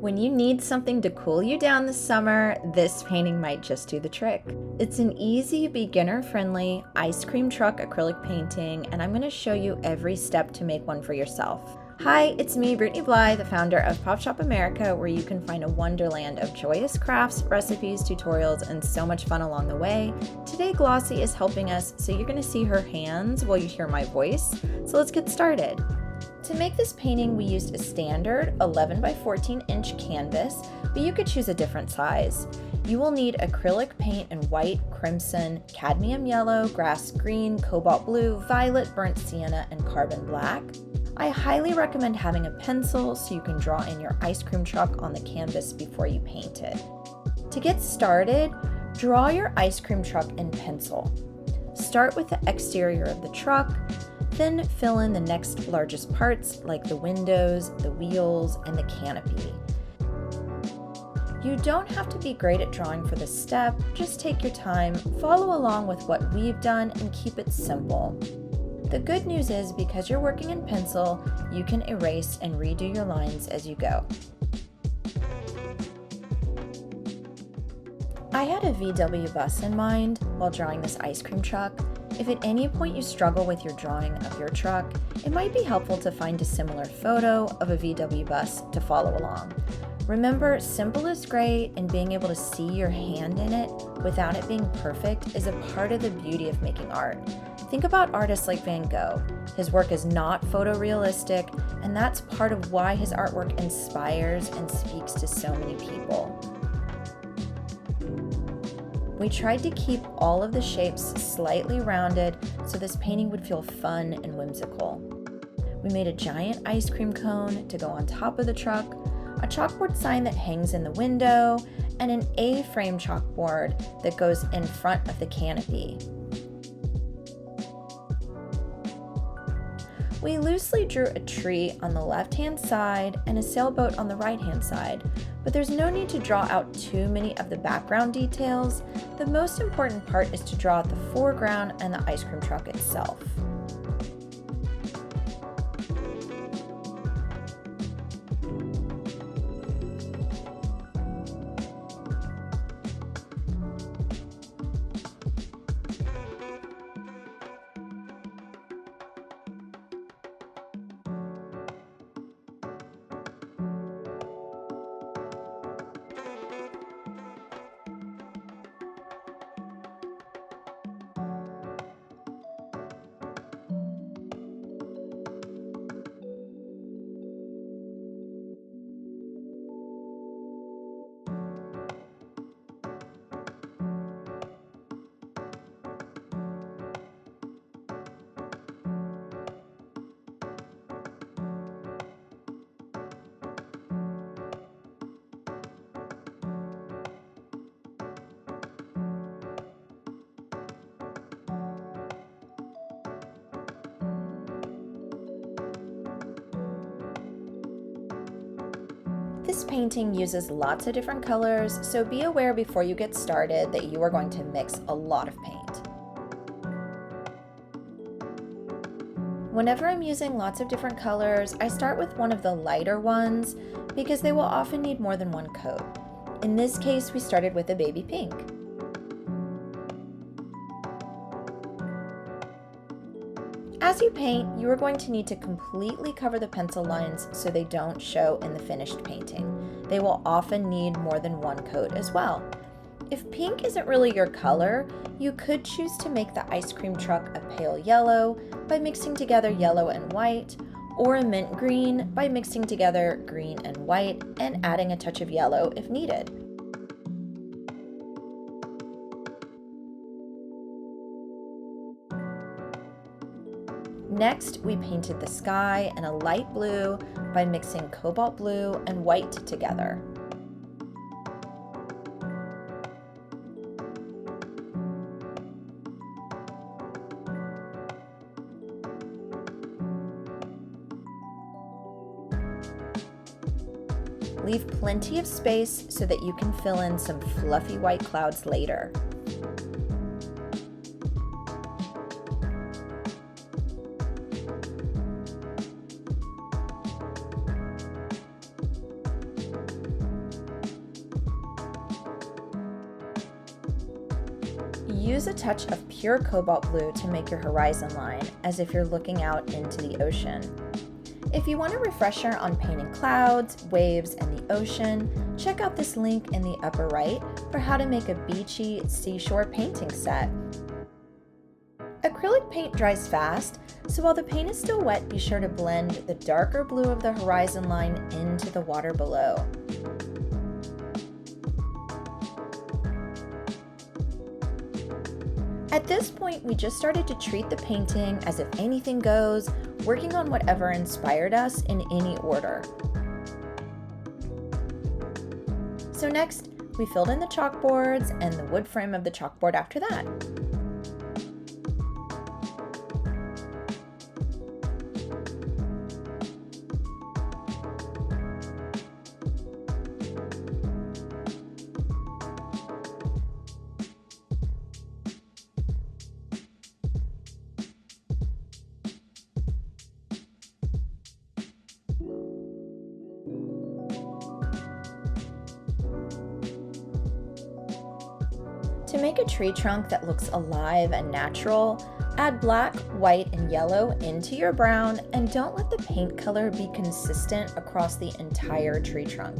When you need something to cool you down this summer, this painting might just do the trick. It's an easy, beginner-friendly ice cream truck acrylic painting, and I'm going to show you every step to make one for yourself. Hi, it's me, Brittany Bly, the founder of Pop Shop America, where you can find a wonderland of joyous crafts, recipes, tutorials, and so much fun along the way. Today, Glossy is helping us, so you're going to see her hands while you hear my voice. So let's get started. To make this painting, we used a standard 11 by 14 inch canvas, but you could choose a different size. You will need acrylic paint in white, crimson, cadmium yellow, grass green, cobalt blue, violet, burnt sienna, and carbon black. I highly recommend having a pencil so you can draw in your ice cream truck on the canvas before you paint it. To get started, draw your ice cream truck in pencil. Start with the exterior of the truck, then fill in the next largest parts like the windows, the wheels, and the canopy. You don't have to be great at drawing for this step, just take your time, follow along with what we've done, and keep it simple. The good news is, because you're working in pencil, you can erase and redo your lines as you go. I had a VW bus in mind while drawing this ice cream truck. If at any point you struggle with your drawing of your truck, it might be helpful to find a similar photo of a VW bus to follow along. Remember, simple is great, and being able to see your hand in it without it being perfect is a part of the beauty of making art. Think about artists like Van Gogh. His work is not photorealistic, and that's part of why his artwork inspires and speaks to so many people. We tried to keep all of the shapes slightly rounded so this painting would feel fun and whimsical. We made a giant ice cream cone to go on top of the truck, a chalkboard sign that hangs in the window, and an A-frame chalkboard that goes in front of the canopy. We loosely drew a tree on the left-hand side and a sailboat on the right-hand side, but there's no need to draw out too many of the background details. The most important part is to draw out the foreground and the ice cream truck itself. This painting uses lots of different colors, so be aware before you get started that you are going to mix a lot of paint. Whenever I'm using lots of different colors, I start with one of the lighter ones because they will often need more than one coat. In this case, we started with a baby pink. As you paint, you are going to need to completely cover the pencil lines so they don't show in the finished painting. They will often need more than one coat as well. If pink isn't really your color, you could choose to make the ice cream truck a pale yellow by mixing together yellow and white, or a mint green by mixing together green and white and adding a touch of yellow if needed. Next, we painted the sky in a light blue by mixing cobalt blue and white together. Leave plenty of space so that you can fill in some fluffy white clouds later. Use a touch of pure cobalt blue to make your horizon line, as if you're looking out into the ocean. If you want a refresher on painting clouds, waves, and the ocean, check out this link in the upper right for how to make a beachy seashore painting set. Acrylic paint dries fast, so while the paint is still wet, be sure to blend the darker blue of the horizon line into the water below. At this point, we just started to treat the painting as if anything goes, working on whatever inspired us in any order. So next, we filled in the chalkboards and the wood frame of the chalkboard after that. To make a tree trunk that looks alive and natural, add black, white, and yellow into your brown, and don't let the paint color be consistent across the entire tree trunk.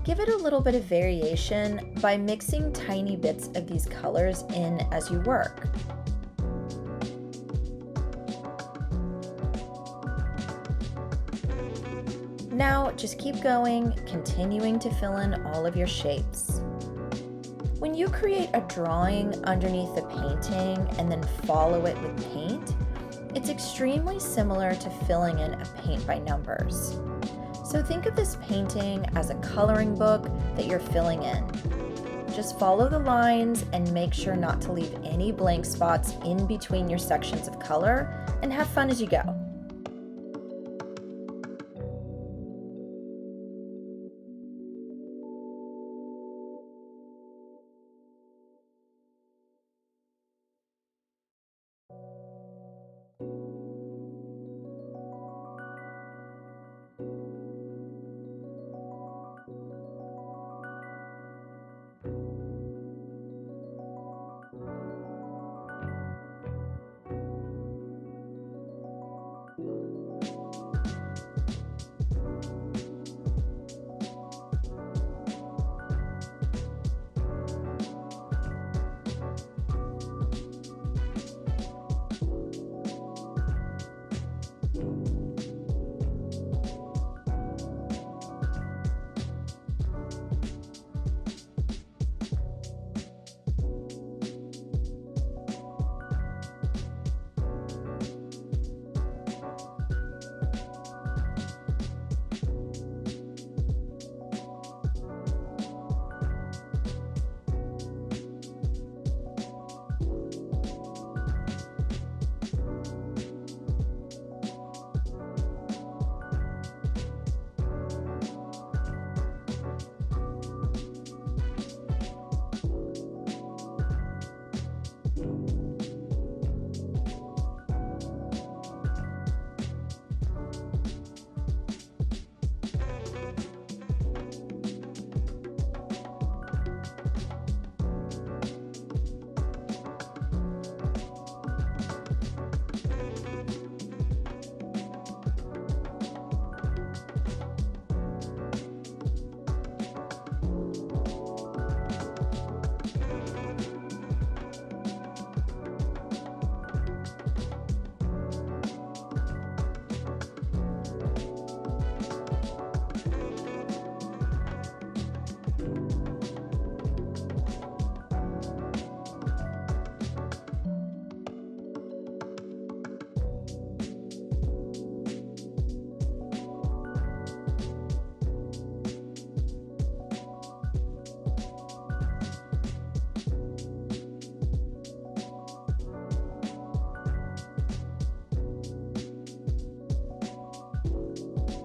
Give it a little bit of variation by mixing tiny bits of these colors in as you work. Now, just keep going, continuing to fill in all of your shapes. When you create a drawing underneath the painting and then follow it with paint, it's extremely similar to filling in a paint by numbers. So think of this painting as a coloring book that you're filling in. Just follow the lines and make sure not to leave any blank spots in between your sections of color, and have fun as you go.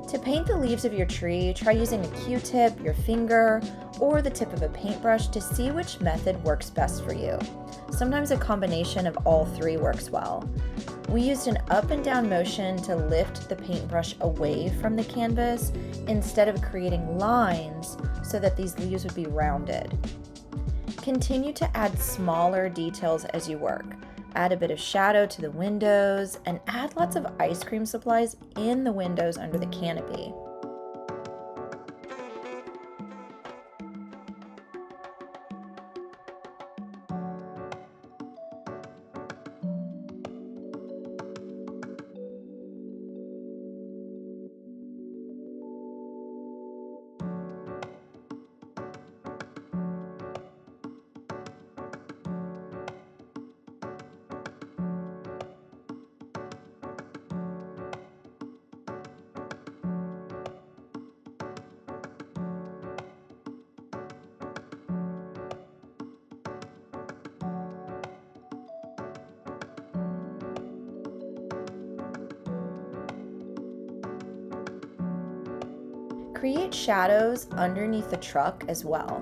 To paint the leaves of your tree, try using a Q-tip, your finger, or the tip of a paintbrush to see which method works best for you. Sometimes a combination of all three works well. We used an up and down motion to lift the paintbrush away from the canvas instead of creating lines so that these leaves would be rounded. Continue to add smaller details as you work. Add a bit of shadow to the windows and add lots of ice cream supplies in the windows under the canopy. Create shadows underneath the truck as well.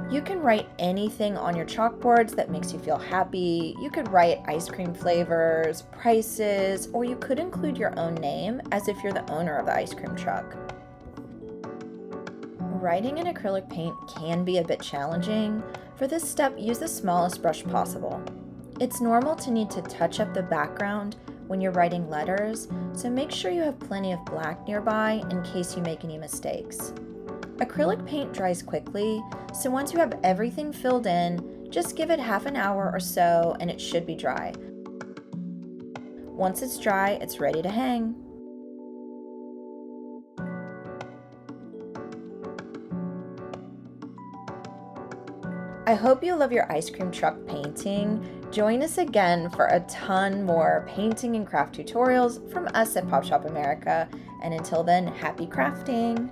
You can write anything on your chalkboards that makes you feel happy. You could write ice cream flavors, prices, or you could include your own name as if you're the owner of the ice cream truck. Writing in acrylic paint can be a bit challenging. For this step, use the smallest brush possible. It's normal to need to touch up the background when you're writing letters, so make sure you have plenty of black nearby in case you make any mistakes. Acrylic paint dries quickly, so once you have everything filled in, just give it half an hour or so and it should be dry. Once it's dry, it's ready to hang. I hope you love your ice cream truck painting. Join us again for a ton more painting and craft tutorials from us at Pop Shop America. And until then, happy crafting!